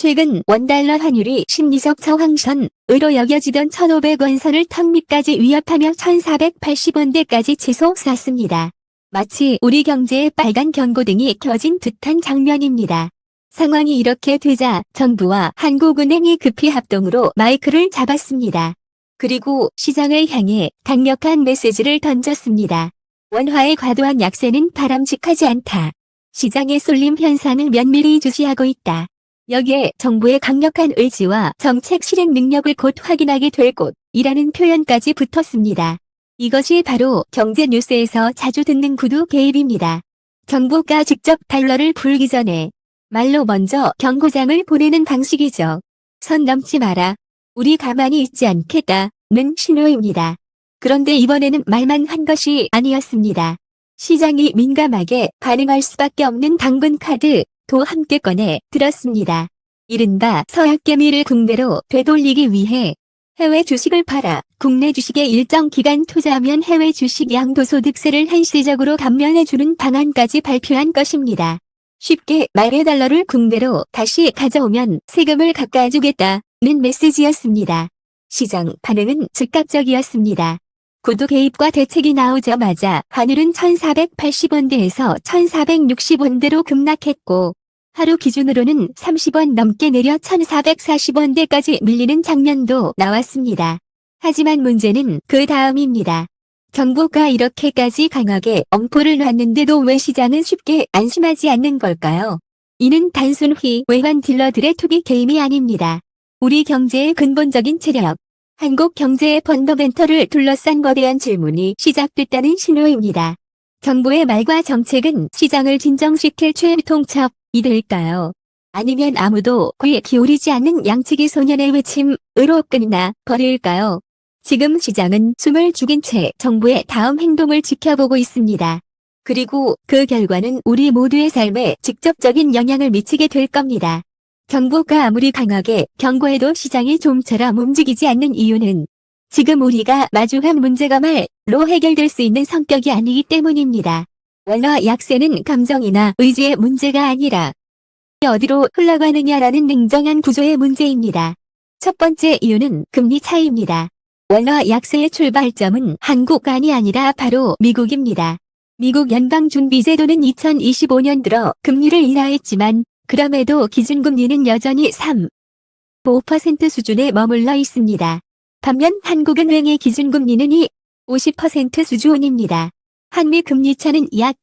최근 원달러 환율이 심리적 저항선으로 여겨지던 1,500원 선을 턱 밑까지 위협하며 1,480원대까지 치솟았습니다. 마치 우리 경제에 빨간 경고등이 켜진 듯한 장면입니다. 상황이 이렇게 되자 정부와 한국은행이 급히 합동으로 마이크를 잡았습니다. 그리고 시장을 향해 강력한 메시지를 던졌습니다. 원화의 과도한 약세는 바람직하지 않다. 시장의 쏠림 현상을 면밀히 주시하고 있다. 여기에 정부의 강력한 의지와 정책 실행 능력을 곧 확인하게 될 곳이라는 표현까지 붙었습니다. 이것이 바로 경제 뉴스에서 자주 듣는 구두 개입입니다. 정부가 직접 달러를 풀기 전에 말로 먼저 경고장을 보내는 방식이죠. 선 넘지 마라. 우리 가만히 있지 않겠다는 신호입니다. 그런데 이번에는 말만 한 것이 아니었습니다. 시장이 민감하게 반응할 수밖에 없는 당분카드도 함께 꺼내 들었습니다. 이른바 서약개미를 국내로 되돌리기 위해 해외 주식을 팔아 국내 주식에 일정 기간 투자하면 해외 주식 양도소득세를 한시적으로 감면해주는 방안까지 발표한 것입니다. 쉽게 말해 달러를 국내로 다시 가져오면 세금을 깎아주겠다는 메시지였습니다. 시장 반응은 즉각적이었습니다. 구두 개입과 대책이 나오자마자 환율은 1,480원대에서 1,460원대로 급락했고 하루 기준으로는 30원 넘게 내려 1,440원대까지 밀리는 장면도 나왔습니다. 하지만 문제는 그 다음입니다. 정부가 이렇게까지 강하게 엄포를 놨는데도 왜 시장은 쉽게 안심하지 않는 걸까요? 이는 단순히 외환 딜러들의 투기 게임이 아닙니다. 우리 경제의 근본적인 체력, 한국 경제의 펀더멘털을 둘러싼 거대한 질문이 시작됐다는 신호입니다. 정부의 말과 정책은 시장을 진정시킬 최통첩이 될까요? 아니면 아무도 귀에 기울이지 않는 양치기 소년의 외침으로 끝나 버릴까요? 지금 시장은 숨을 죽인 채 정부의 다음 행동을 지켜보고 있습니다. 그리고 그 결과는 우리 모두의 삶에 직접적인 영향을 미치게 될 겁니다. 정부가 아무리 강하게 경고해도 시장이 좀처럼 움직이지 않는 이유는 지금 우리가 마주한 문제가 말로 해결될 수 있는 성격이 아니기 때문입니다. 원화 약세는 감정이나 의지의 문제가 아니라 어디로 흘러가느냐라는 냉정한 구조의 문제입니다. 첫 번째 이유는 금리 차이입니다. 원화 약세의 출발점은 한국이 아니라 바로 미국입니다. 미국 연방준비제도는 2025년 들어 금리를 인하했지만 그럼에도 기준금리는 여전히 3.5% 수준에 머물러 있습니다. 반면 한국은행의 기준금리는 50% 수준입니다. 한미 금리 차는 약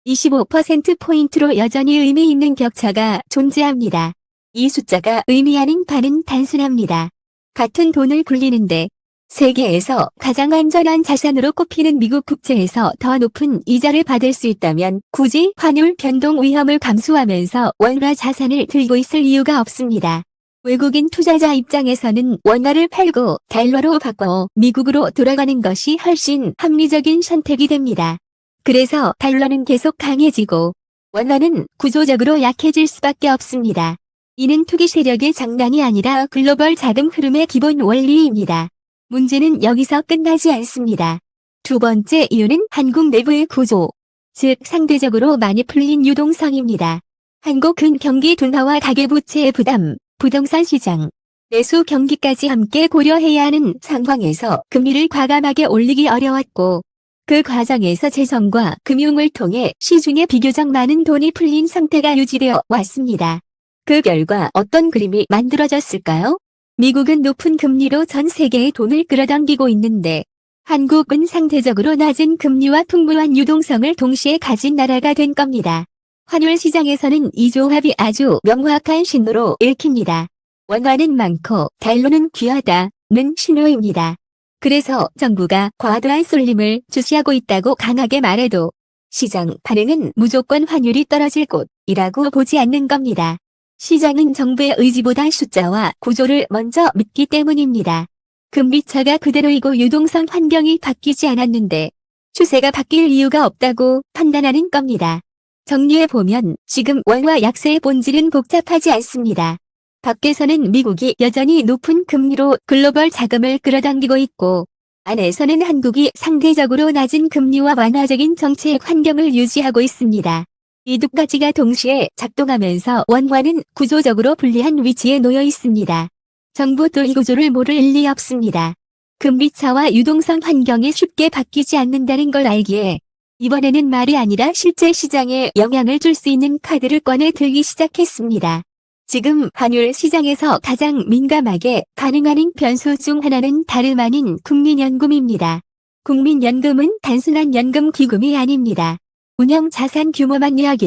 25%포인트로 여전히 의미 있는 격차가 존재합니다. 이 숫자가 의미하는 바는 단순합니다. 같은 돈을 굴리는데 세계에서 가장 안전한 자산으로 꼽히는 미국 국채에서 더 높은 이자를 받을 수 있다면 굳이 환율 변동 위험을 감수하면서 원화 자산을 들고 있을 이유가 없습니다. 외국인 투자자 입장에서는 원화를 팔고 달러로 바꿔 미국으로 돌아가는 것이 훨씬 합리적인 선택이 됩니다. 그래서 달러는 계속 강해지고 원화는 구조적으로 약해질 수밖에 없습니다. 이는 투기 세력의 장난이 아니라 글로벌 자금 흐름의 기본 원리입니다. 문제는 여기서 끝나지 않습니다. 두 번째 이유는 한국 내부의 구조, 즉 상대적으로 많이 풀린 유동성입니다. 한국은 경기 둔화와 가계부채의 부담, 부동산 시장, 내수 경기까지 함께 고려해야 하는 상황에서 금리를 과감하게 올리기 어려웠고 그 과정에서 재정과 금융을 통해 시중에 비교적 많은 돈이 풀린 상태가 유지되어 왔습니다. 그 결과 어떤 그림이 만들어졌을까요? 미국은 높은 금리로 전 세계의 돈을 끌어당기고 있는데 한국은 상대적으로 낮은 금리와 풍부한 유동성을 동시에 가진 나라가 된 겁니다. 환율 시장에서는 이 조합이 아주 명확한 신호로 읽힙니다. 원화는 많고 달러는 귀하다는 신호입니다. 그래서 정부가 과도한 쏠림을 주시하고 있다고 강하게 말해도 시장 반응은 무조건 환율이 떨어질 곳이라고 보지 않는 겁니다. 시장은 정부의 의지보다 숫자와 구조를 먼저 믿기 때문입니다. 금리차가 그대로이고 유동성 환경이 바뀌지 않았는데 추세가 바뀔 이유가 없다고 판단하는 겁니다. 정리해보면 지금 원화 약세의 본질은 복잡하지 않습니다. 밖에서는 미국이 여전히 높은 금리로 글로벌 자금을 끌어당기고 있고 안에서는 한국이 상대적으로 낮은 금리와 완화적인 정책 환경을 유지하고 있습니다. 이 두 가지가 동시에 작동하면서 원화는 구조적으로 불리한 위치에 놓여 있습니다. 정부도 이 구조를 모를 일리 없습니다. 금리차와 유동성 환경이 쉽게 바뀌지 않는다는 걸 알기에 이번에는 말이 아니라 실제 시장에 영향을 줄 수 있는 카드를 꺼내 들기 시작했습니다. 지금 환율 시장에서 가장 민감하게 반응하는 변수 중 하나는 다름 아닌 국민연금입니다. 국민연금은 단순한 연금 기금이 아닙니다. 운영 자산 규모만 약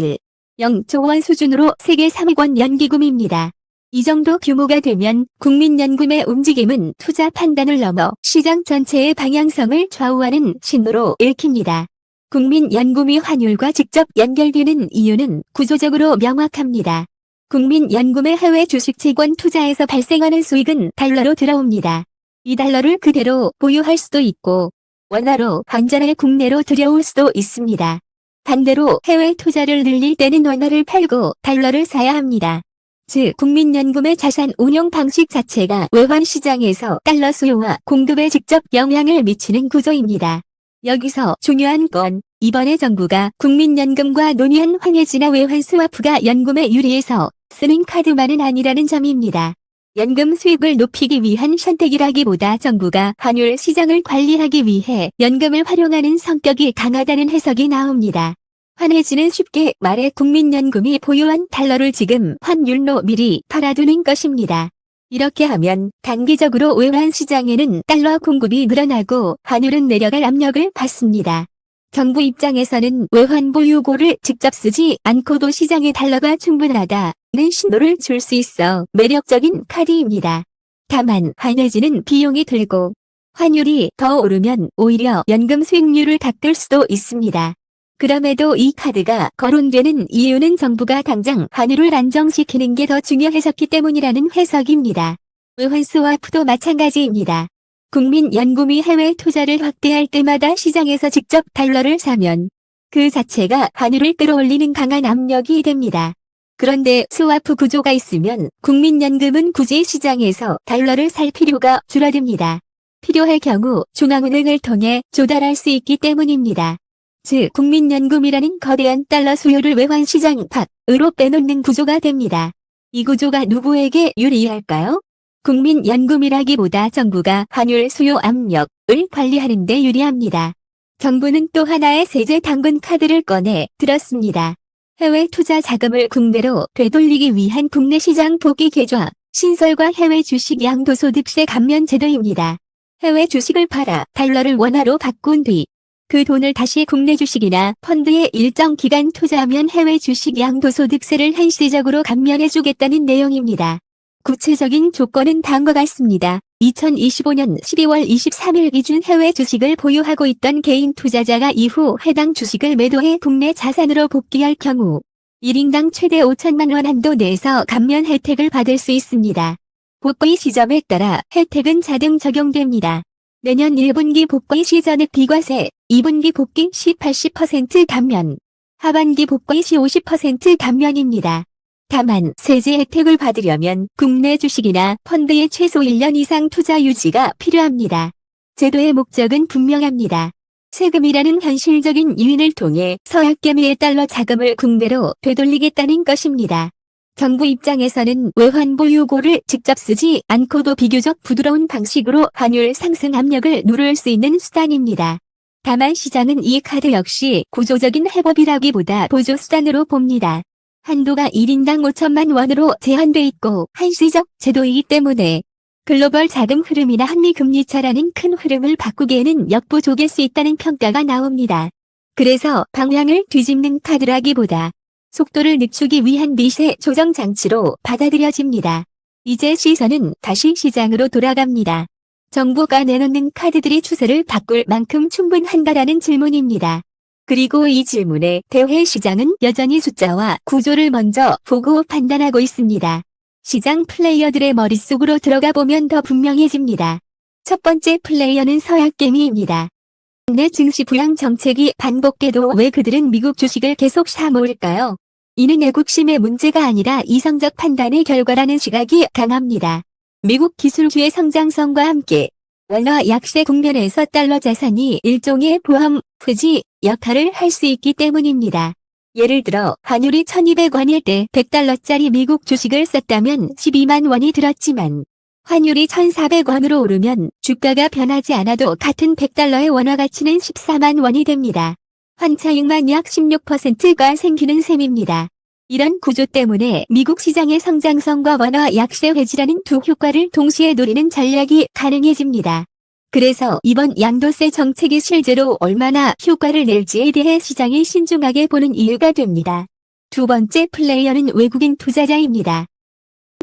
0조 원 수준으로 세계 3억 원 연기금입니다. 이 정도 규모가 되면 국민연금의 움직임은 투자 판단을 넘어 시장 전체의 방향성을 좌우하는 신호로 읽힙니다. 국민연금이 환율과 직접 연결되는 이유는 구조적으로 명확합니다. 국민연금의 해외 주식 채권 투자에서 발생하는 수익은 달러로 들어옵니다. 이 달러를 그대로 보유할 수도 있고 원화로 환전해 국내로 들여올 수도 있습니다. 반대로 해외 투자를 늘릴 때는 원화를 팔고 달러를 사야 합니다. 즉 국민연금의 자산 운용 방식 자체가 외환 시장에서 달러 수요와 공급에 직접 영향을 미치는 구조입니다. 여기서 중요한 건 이번에 정부가 국민연금과 논의한 환해지나 외환 스와프가 연금에 유리해서 쓰는 카드만은 아니라는 점입니다. 연금 수익을 높이기 위한 선택이라기보다 정부가 환율 시장을 관리하기 위해 연금을 활용하는 성격이 강하다는 해석이 나옵니다. 환해지는 쉽게 말해 국민연금이 보유한 달러를 지금 환율로 미리 팔아두는 것입니다. 이렇게 하면 단기적으로 외환 시장에는 달러 공급이 늘어나고 환율은 내려갈 압력을 받습니다. 정부 입장에서는 외환 보유고를 직접 쓰지 않고도 시장에 달러가 충분하다는 신호를 줄 수 있어 매력적인 카드입니다. 다만 환해지는 비용이 들고 환율이 더 오르면 오히려 연금 수익률을 깎을 수도 있습니다. 그럼에도 이 카드가 거론되는 이유는 정부가 당장 환율을 안정시키는 게 더 중요해졌기 때문이라는 해석입니다. 외환 스와프도 마찬가지입니다. 국민연금이 해외 투자를 확대할 때마다 시장에서 직접 달러를 사면 그 자체가 환율을 끌어올리는 강한 압력이 됩니다. 그런데 스와프 구조가 있으면 국민연금은 굳이 시장에서 달러를 살 필요가 줄어듭니다. 필요할 경우 중앙은행을 통해 조달할 수 있기 때문입니다. 즉 국민연금이라는 거대한 달러 수요를 외환시장 밖으로 빼놓는 구조가 됩니다. 이 구조가 누구에게 유리할까요? 국민연금이라기보다 정부가 환율 수요 압력을 관리하는 데 유리합니다. 정부는 또 하나의 세제 당근 카드를 꺼내 들었습니다. 해외 투자 자금을 국내로 되돌리기 위한 국내 시장 보기 계좌 신설과 해외 주식 양도소득세 감면 제도입니다. 해외 주식을 팔아 달러를 원화로 바꾼 뒤 그 돈을 다시 국내 주식이나 펀드에 일정 기간 투자하면 해외 주식 양도소득세를 한시적으로 감면해주겠다는 내용입니다. 구체적인 조건은 다음과 같습니다. 2025년 12월 23일 기준 해외 주식을 보유하고 있던 개인 투자자가 이후 해당 주식을 매도해 국내 자산으로 복귀할 경우 1인당 최대 5천만 원 한도 내에서 감면 혜택을 받을 수 있습니다. 복귀 시점에 따라 혜택은 자동 적용됩니다. 내년 1분기 복귀 시 전액 비과세, 2분기 복귀 시 80% 감면, 하반기 복귀 시 50% 감면입니다. 다만 세제 혜택을 받으려면 국내 주식이나 펀드에 최소 1년 이상 투자 유지가 필요합니다. 제도의 목적은 분명합니다. 세금이라는 현실적인 유인을 통해 서약개미의 달러 자금을 국내로 되돌리겠다는 것입니다. 정부 입장에서는 외환 보유고를 직접 쓰지 않고도 비교적 부드러운 방식으로 환율 상승 압력을 누를 수 있는 수단입니다. 다만 시장은 이 카드 역시 구조적인 해법이라기보다 보조 수단으로 봅니다. 한도가 1인당 5천만 원으로 제한돼 있고 한시적 제도이기 때문에 글로벌 자금 흐름이나 한미 금리차라는 큰 흐름을 바꾸기에는 역부족일 수 있다는 평가가 나옵니다. 그래서 방향을 뒤집는 카드라기보다 속도를 늦추기 위한 미세 조정 장치로 받아들여집니다. 이제 시선은 다시 시장으로 돌아갑니다. 정부가 내놓는 카드들이 추세를 바꿀 만큼 충분한가라는 질문입니다. 그리고 이 질문에 대해 시장은 여전히 숫자와 구조를 먼저 보고 판단하고 있습니다. 시장 플레이어들의 머릿속으로 들어가 보면 더 분명해집니다. 첫 번째 플레이어는 서약개미입니다. 국내 증시 부양 정책이 반복돼도 왜 그들은 미국 주식을 계속 사 모을까요? 이는 애국심의 문제가 아니라 이성적 판단의 결과라는 시각이 강합니다. 미국 기술주의 성장성과 함께 원화 약세 국면에서 달러 자산이 일종의 보험, 프지 역할을 할 수 있기 때문입니다. 예를 들어 환율이 1200원일 때 100달러짜리 미국 주식을 샀다면 12만 원이 들었지만 환율이 1400원으로 오르면 주가가 변하지 않아도 같은 100달러의 원화 가치는 14만 원이 됩니다. 환차익만 약 16%가 생기는 셈입니다. 이런 구조 때문에 미국 시장의 성장성과 원화 약세 회지라는 두 효과를 동시에 노리는 전략이 가능해집니다. 그래서 이번 양도세 정책이 실제로 얼마나 효과를 낼지에 대해 시장이 신중하게 보는 이유가 됩니다. 두 번째 플레이어는 외국인 투자자입니다.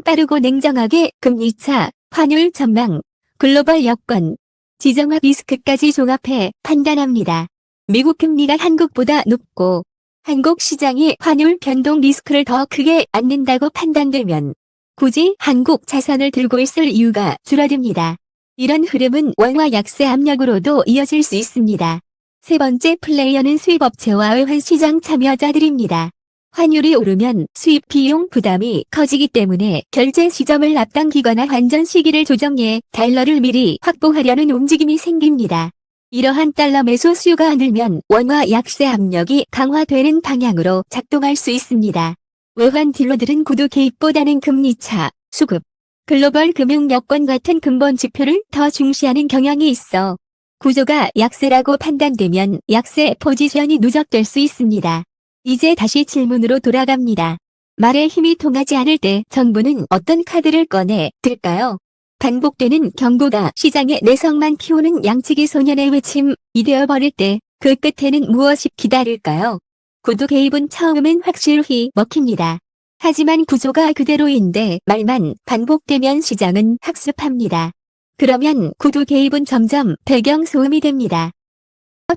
빠르고 냉정하게 금리차, 환율 전망, 글로벌 여건, 지정학 리스크까지 종합해 판단합니다. 미국 금리가 한국보다 높고 한국 시장이 환율 변동 리스크를 더 크게 안는다고 판단되면 굳이 한국 자산을 들고 있을 이유가 줄어듭니다. 이런 흐름은 원화 약세 압력으로도 이어질 수 있습니다. 세 번째 플레이어는 수입업체와 외환시장 참여자들입니다. 환율이 오르면 수입 비용 부담이 커지기 때문에 결제 시점을 앞당기거나 환전 시기를 조정해 달러를 미리 확보하려는 움직임이 생깁니다. 이러한 달러 매수 수요가 늘면 원화 약세 압력이 강화되는 방향으로 작동할 수 있습니다. 외환 딜러들은 구두 개입보다는 금리차, 수급, 글로벌 금융 여건 같은 근본 지표를 더 중시하는 경향이 있어 구조가 약세라고 판단되면 약세 포지션이 누적될 수 있습니다. 이제 다시 질문으로 돌아갑니다. 말에 힘이 통하지 않을 때 정부는 어떤 카드를 꺼내 들까요? 반복되는 경고가 시장의 내성만 키우는 양치기 소년의 외침이 되어버릴 때 그 끝에는 무엇이 기다릴까요? 구두 개입은 처음은 확실히 먹힙니다. 하지만 구조가 그대로인데 말만 반복되면 시장은 학습합니다. 그러면 구두 개입은 점점 배경소음이 됩니다.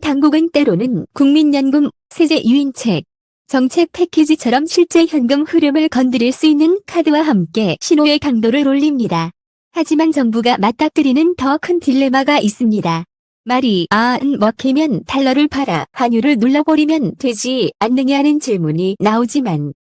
당국은 때로는 국민연금, 세제 유인책, 정책 패키지처럼 실제 현금 흐름을 건드릴 수 있는 카드와 함께 신호의 강도를 올립니다. 하지만 정부가 맞닥뜨리는 더 큰 딜레마가 있습니다. 말이 안 먹히면 달러를 팔아 환율을 눌러버리면 되지 않느냐는 질문이 나오지만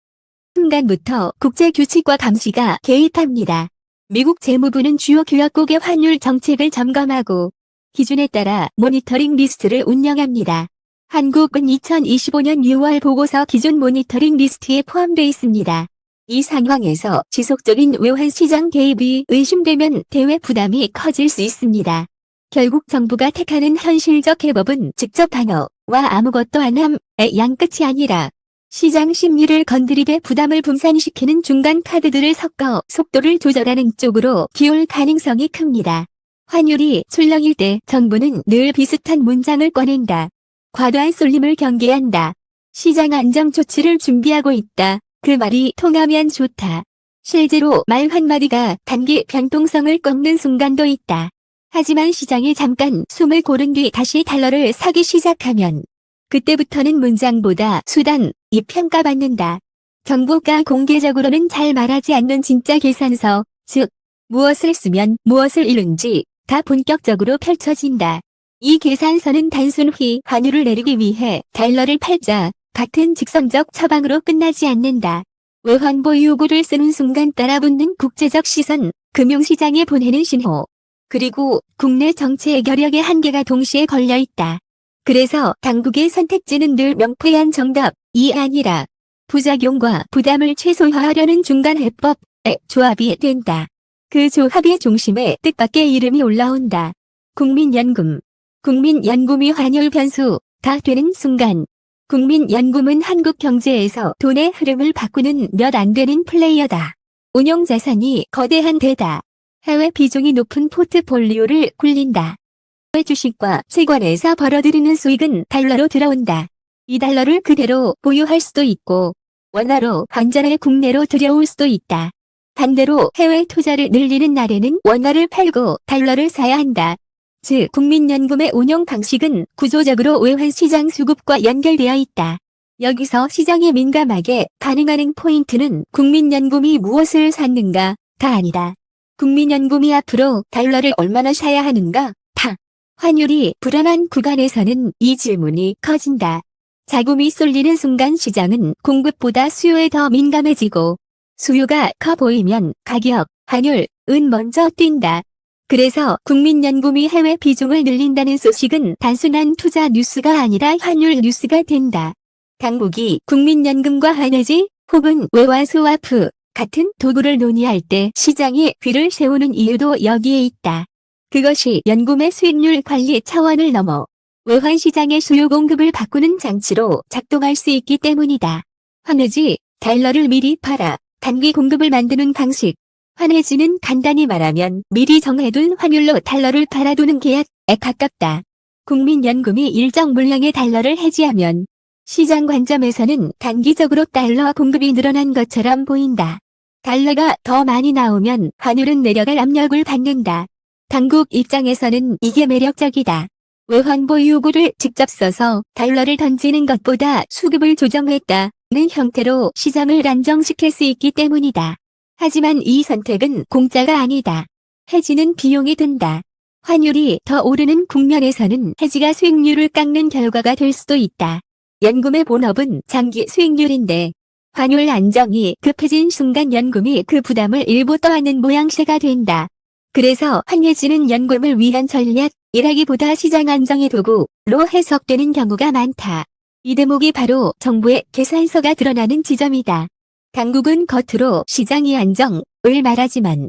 순간부터 국제규칙과 감시가 개입합니다. 미국 재무부는 주요 교역국의 환율 정책을 점검하고 기준에 따라 모니터링 리스트를 운영합니다. 한국은 2025년 6월 보고서 기준 모니터링 리스트에 포함되어 있습니다. 이 상황에서 지속적인 외환시장 개입이 의심되면 대외 부담이 커질 수 있습니다. 결국 정부가 택하는 현실적 해법은 직접 방어와 아무것도 안 함의 양끝이 아니라 시장 심리를 건드리되 부담을 분산시키는 중간 카드들을 섞어 속도를 조절하는 쪽으로 기울 가능성이 큽니다. 환율이 출렁일 때 정부는 늘 비슷한 문장을 꺼낸다. 과도한 쏠림을 경계한다. 시장 안정 조치를 준비하고 있다. 그 말이 통하면 좋다. 실제로 말 한마디가 단기 변동성을 꺾는 순간도 있다. 하지만 시장이 잠깐 숨을 고른 뒤 다시 달러를 사기 시작하면 그때부터는 문장보다 수단이 평가받는다. 정부가 공개적으로는 잘 말하지 않는 진짜 계산서, 즉 무엇을 쓰면 무엇을 잃는지 다 본격적으로 펼쳐진다. 이 계산서는 단순히 환율을 내리기 위해 달러를 팔자 같은 직선적 처방으로 끝나지 않는다. 외환보 요구를 쓰는 순간 따라붙는 국제적 시선, 금융시장에 보내는 신호, 그리고 국내 정치 해결력의 한계가 동시에 걸려있다. 그래서 당국의 선택지는 늘 명쾌한 정답이 아니라 부작용과 부담을 최소화하려는 중간 해법의 조합이 된다. 그 조합의 중심에 뜻밖의 이름이 올라온다. 국민연금. 국민연금이 환율 변수가 되는 순간 국민연금은 한국 경제에서 돈의 흐름을 바꾸는 몇 안 되는 플레이어다. 운용자산이 거대한 데다 해외 비중이 높은 포트폴리오를 굴린다. 해외 주식과 채권에서 벌어들이는 수익은 달러로 들어온다. 이 달러를 그대로 보유할 수도 있고 원화로 환전해 국내로 들여올 수도 있다. 반대로 해외 투자를 늘리는 날에는 원화를 팔고 달러를 사야 한다. 즉 국민연금의 운용 방식은 구조적으로 외환시장 수급과 연결되어 있다. 여기서 시장이 민감하게 반응하는 포인트는 국민연금이 무엇을 샀는가가 아니다. 국민연금이 앞으로 달러를 얼마나 사야 하는가? 환율이 불안한 구간에서는 이 질문이 커진다. 자금이 쏠리는 순간 시장은 공급보다 수요에 더 민감해지고 수요가 커 보이면 가격, 환율, 은 먼저 뛴다. 그래서 국민연금이 해외 비중을 늘린다는 소식은 단순한 투자 뉴스가 아니라 환율 뉴스가 된다. 당국이 국민연금과 한해지 혹은 외화 스와프 같은 도구를 논의할 때 시장에 귀를 세우는 이유도 여기에 있다. 그것이 연금의 수익률 관리 차원을 넘어 외환시장의 수요 공급을 바꾸는 장치로 작동할 수 있기 때문이다. 환해지, 달러를 미리 팔아 단기 공급을 만드는 방식. 환해지는 간단히 말하면 미리 정해둔 환율로 달러를 팔아두는 계약에 가깝다. 국민연금이 일정 물량의 달러를 해지하면 시장 관점에서는 단기적으로 달러 공급이 늘어난 것처럼 보인다. 달러가 더 많이 나오면 환율은 내려갈 압력을 받는다. 당국 입장에서는 이게 매력적이다. 외환보 요구를 직접 써서 달러를 던지는 것보다 수급을 조정했다는 형태로 시장을 안정시킬 수 있기 때문이다. 하지만 이 선택은 공짜가 아니다. 해지는 비용이 든다. 환율이 더 오르는 국면에서는 해지가 수익률을 깎는 결과가 될 수도 있다. 연금의 본업은 장기 수익률인데 환율 안정이 급해진 순간 연금이 그 부담을 일부 떠안는 모양새가 된다. 그래서 환해지는 연금을 위한 전략이라기보다 시장 안정의 도구로 해석되는 경우가 많다. 이 대목이 바로 정부의 계산서가 드러나는 지점이다. 당국은 겉으로 시장이 안정을 말하지만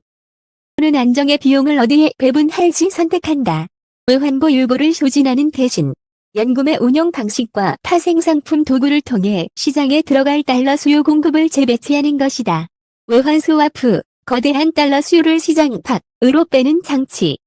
는 안정의 비용을 어디에 배분할지 선택한다. 외환보 요구를 소진하는 대신 연금의 운용 방식과 파생상품 도구를 통해 시장에 들어갈 달러 수요 공급을 재배치하는 것이다. 외환 스와프, 거대한 달러 수요를 시장 밖으로 빼는 장치.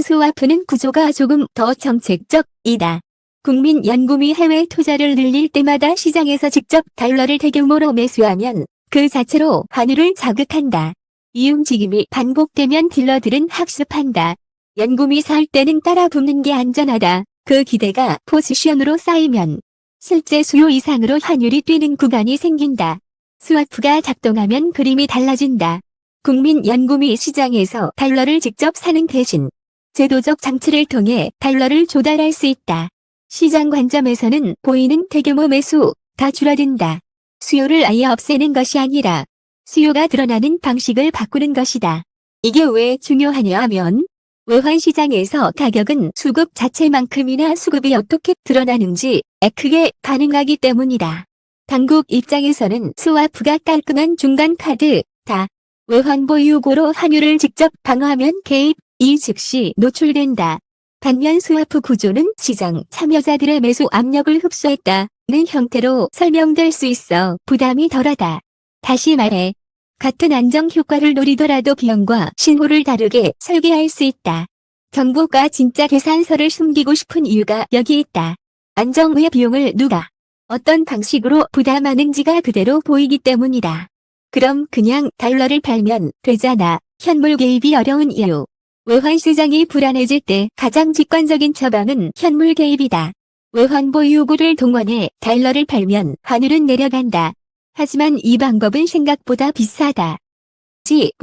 스와프는 구조가 조금 더 정책적이다. 국민연금이 해외 투자를 늘릴 때마다 시장에서 직접 달러를 대규모로 매수하면 그 자체로 환율을 자극한다. 이 움직임이 반복되면 딜러들은 학습한다. 연금이 살 때는 따라 붙는 게 안전하다. 그 기대가 포지션으로 쌓이면 실제 수요 이상으로 환율이 뛰는 구간이 생긴다. 스와프가 작동하면 그림이 달라진다. 국민연금이 시장에서 달러를 직접 사는 대신 제도적 장치를 통해 달러를 조달할 수 있다. 시장 관점에서는 보이는 대규모 매수가 줄어든다. 수요를 아예 없애는 것이 아니라 수요가 드러나는 방식을 바꾸는 것이다. 이게 왜 중요하냐 하면 외환시장에서 가격은 수급 자체만큼이나 수급이 어떻게 드러나는지에 크게 반응하기 때문이다. 당국 입장에서는 스와프가 깔끔한 중간 카드다. 외환보 요구로 환율을 직접 방어하면 개입이 즉시 노출된다. 반면 스와프 구조는 시장 참여자들의 매수 압력을 흡수했다는 형태로 설명될 수 있어 부담이 덜하다. 다시 말해, 같은 안정 효과를 노리더라도 비용과 신호를 다르게 설계할 수 있다. 정부가 진짜 계산서를 숨기고 싶은 이유가 여기 있다. 안정의 비용을 누가 어떤 방식으로 부담하는지가 그대로 보이기 때문이다. 그럼 그냥 달러를 팔면 되잖아. 현물 개입이 어려운 이유. 외환시장이 불안해질 때 가장 직관적인 처방은 현물 개입이다. 외환보 요구를 동원해 달러를 팔면 환율은 내려간다. 하지만 이 방법은 생각보다 비싸다.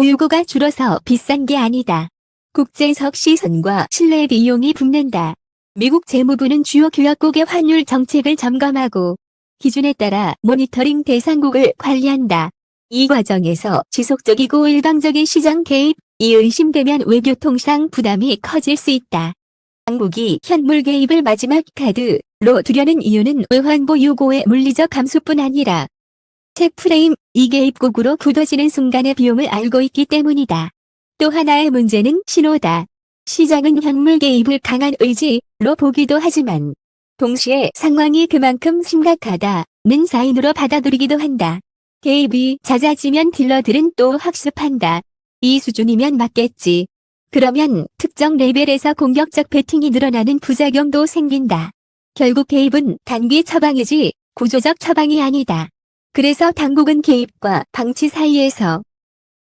요구가 줄어서 비싼 게 아니다. 국제적 시선과 신뢰 비용이 붙는다. 미국 재무부는 주요 교역국의 환율 정책을 점검하고 기준에 따라 모니터링 대상국을 관리한다. 이 과정에서 지속적이고 일방적인 시장 개입이 의심되면 외교통상 부담이 커질 수 있다. 당국이 현물 개입을 마지막 카드로 두려는 이유는 외환보 요구의 물리적 감소뿐 아니라 책 프레임 이 개입국으로 굳어지는 순간의 비용을 알고 있기 때문이다. 또 하나의 문제는 신호다. 시장은 현물 개입을 강한 의지로 보기도 하지만 동시에 상황이 그만큼 심각하다는 사인으로 받아들이기도 한다. 개입이 잦아지면 딜러들은 또 학습한다. 이 수준이면 맞겠지. 그러면 특정 레벨에서 공격적 베팅이 늘어나는 부작용도 생긴다. 결국 개입은 단기 처방이지 구조적 처방이 아니다. 그래서 당국은 개입과 방치 사이에서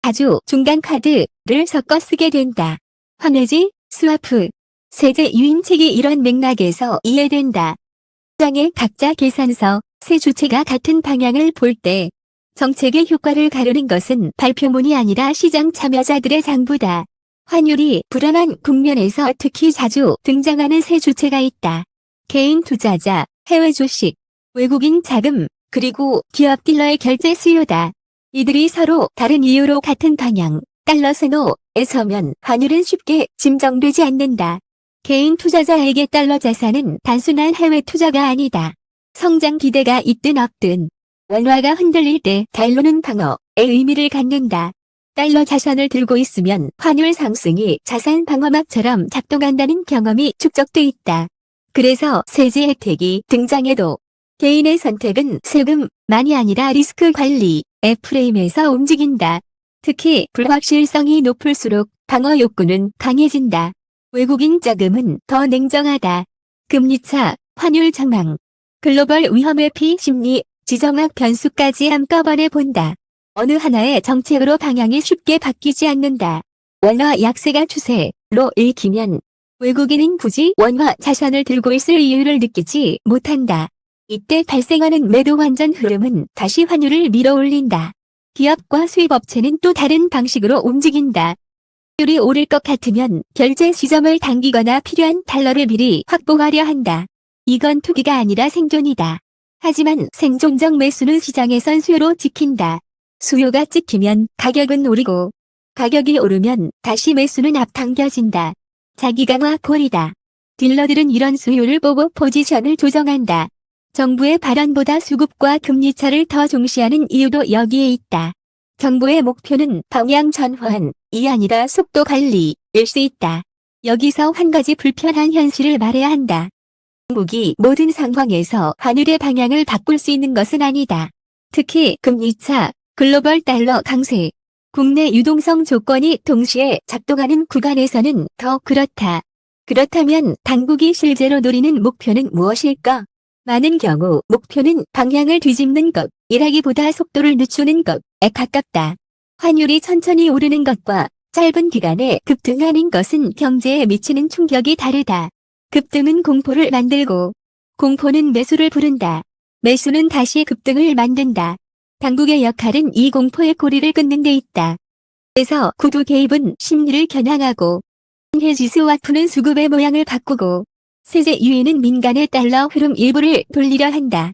아주 중간 카드를 섞어 쓰게 된다. 환해지, 스와프, 세제 유인책이 이런 맥락에서 이해된다. 시장의 각자 계산서, 세 주체가 같은 방향을 볼 때 정책의 효과를 가르는 것은 발표문이 아니라 시장 참여자들의 장부다. 환율이 불안한 국면에서 특히 자주 등장하는 세 주체가 있다. 개인 투자자, 해외 주식, 외국인 자금, 그리고 기업 딜러의 결제 수요다. 이들이 서로 다른 이유로 같은 방향, 달러 세노에 서면 환율은 쉽게 짐정되지 않는다. 개인 투자자에게 달러 자산은 단순한 해외 투자가 아니다. 성장 기대가 있든 없든 원화가 흔들릴 때 달러는 방어의 의미를 갖는다. 달러 자산을 들고 있으면 환율 상승이 자산 방어막처럼 작동한다는 경험이 축적돼 있다. 그래서 세제 혜택이 등장해도 개인의 선택은 세금만이 아니라 리스크 관리의 프레임에서 움직인다. 특히 불확실성이 높을수록 방어 욕구는 강해진다. 외국인 자금은 더 냉정하다. 금리차, 환율 전망, 글로벌 위험회피 심리, 지정학 변수까지 한꺼번에 본다. 어느 하나의 정책으로 방향이 쉽게 바뀌지 않는다. 원화 약세가 추세로 읽히면 외국인은 굳이 원화 자산을 들고 있을 이유를 느끼지 못한다. 이때 발생하는 매도 완전 흐름은 다시 환율을 밀어올린다. 기업과 수입업체는 또 다른 방식으로 움직인다. 환율이 오를 것 같으면 결제 시점을 당기거나 필요한 달러를 미리 확보하려 한다. 이건 투기가 아니라 생존이다. 하지만 생존적 매수는 시장에선 수요로 지킨다. 수요가 찍히면 가격은 오르고 가격이 오르면 다시 매수는 앞당겨진다. 자기 강화 콜이다. 딜러들은 이런 수요를 보고 포지션을 조정한다. 정부의 발언보다 수급과 금리차를 더 중시하는 이유도 여기에 있다. 정부의 목표는 방향 전환이 아니라 속도 관리일 수 있다. 여기서 한 가지 불편한 현실을 말해야 한다. 중국이 모든 상황에서 환율의 방향을 바꿀 수 있는 것은 아니다. 특히 금리차, 글로벌 달러 강세, 국내 유동성 조건이 동시에 작동하는 구간에서는 더 그렇다. 그렇다면 당국이 실제로 노리는 목표는 무엇일까? 많은 경우 목표는 방향을 뒤집는 것이라기보다 속도를 늦추는 것에 가깝다. 환율이 천천히 오르는 것과 짧은 기간에 급등하는 것은 경제에 미치는 충격이 다르다. 급등은 공포를 만들고 공포는 매수를 부른다. 매수는 다시 급등을 만든다. 당국의 역할은 이 공포의 고리를 끊는 데 있다. 그래서 구두 개입은 심리를 겨냥하고 해지 스와프는 수급의 모양을 바꾸고 세제 유인은 민간의 달러 흐름 일부를 돌리려 한다.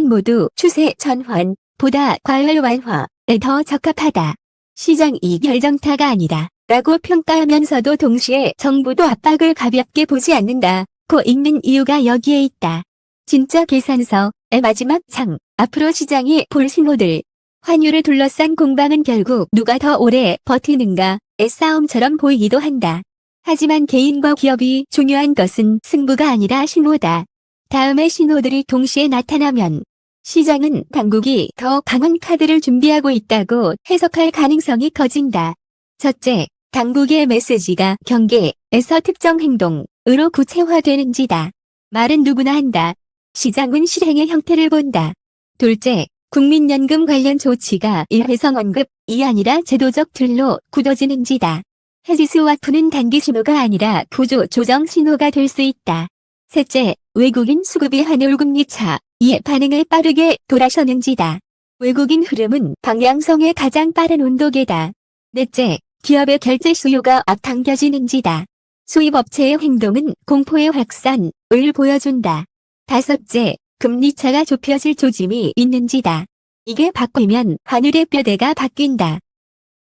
모두 추세 전환보다 과열 완화에 더 적합하다. 시장이 결정타가 아니다. 라고 평가하면서도 동시에 정부도 압박을 가볍게 보지 않는다고 읽는 이유가 여기에 있다. 진짜 계산서의 마지막 장, 앞으로 시장이 볼 신호들. 환율을 둘러싼 공방은 결국 누가 더 오래 버티는가의 싸움처럼 보이기도 한다. 하지만 개인과 기업이 중요한 것은 승부가 아니라 신호다. 다음의 신호들이 동시에 나타나면 시장은 당국이 더 강한 카드를 준비하고 있다고 해석할 가능성이 커진다. 첫째, 당국의 메시지가 경계에서 특정 행동으로 구체화되는지다. 말은 누구나 한다. 시장은 실행의 형태를 본다. 둘째, 국민연금 관련 조치가 일회성 언급이 아니라 제도적 틀로 굳어지는지다. 해지 스와프는 단기 신호가 아니라 구조 조정 신호가 될 수 있다. 셋째, 외국인 수급이 환율 금리 차이의 반응을 빠르게 돌아서는지다. 외국인 흐름은 방향성의 가장 빠른 온도계다. 넷째, 기업의 결제 수요가 앞당겨지는지다. 수입업체의 행동은 공포의 확산을 보여준다. 다섯째, 금리차가 좁혀질 조짐이 있는지다. 이게 바뀌면 환율의 뼈대가 바뀐다.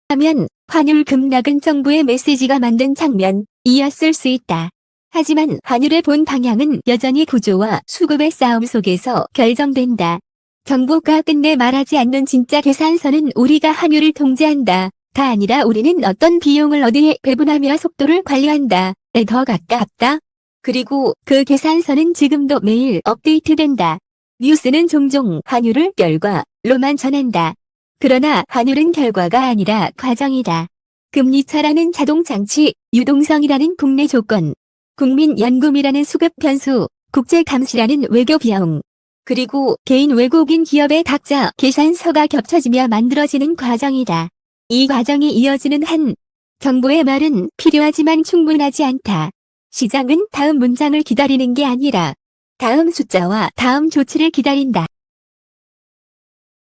하면 환율 급락은 정부의 메시지가 만든 장면이었을 수 있다. 하지만 환율의 본 방향은 여전히 구조와 수급의 싸움 속에서 결정된다. 정부가 끝내 말하지 않는 진짜 계산서는 우리가 환율을 통제한다. 가 아니라 우리는 어떤 비용을 어디에 배분하며 속도를 관리한다에 더 가깝다. 그리고 그 계산서는 지금도 매일 업데이트된다. 뉴스는 종종 환율을 결과로만 전한다. 그러나 환율은 결과가 아니라 과정이다. 금리차라는 자동장치, 유동성이라는 국내 조건, 국민연금이라는 수급 변수, 국제감시라는 외교 비용, 그리고 개인 외국인 기업의 각자 계산서가 겹쳐지며 만들어지는 과정이다. 이 과정이 이어지는 한 정부의 말은 필요하지만 충분하지 않다. 시장은 다음 문장을 기다리는 게 아니라 다음 숫자와 다음 조치를 기다린다.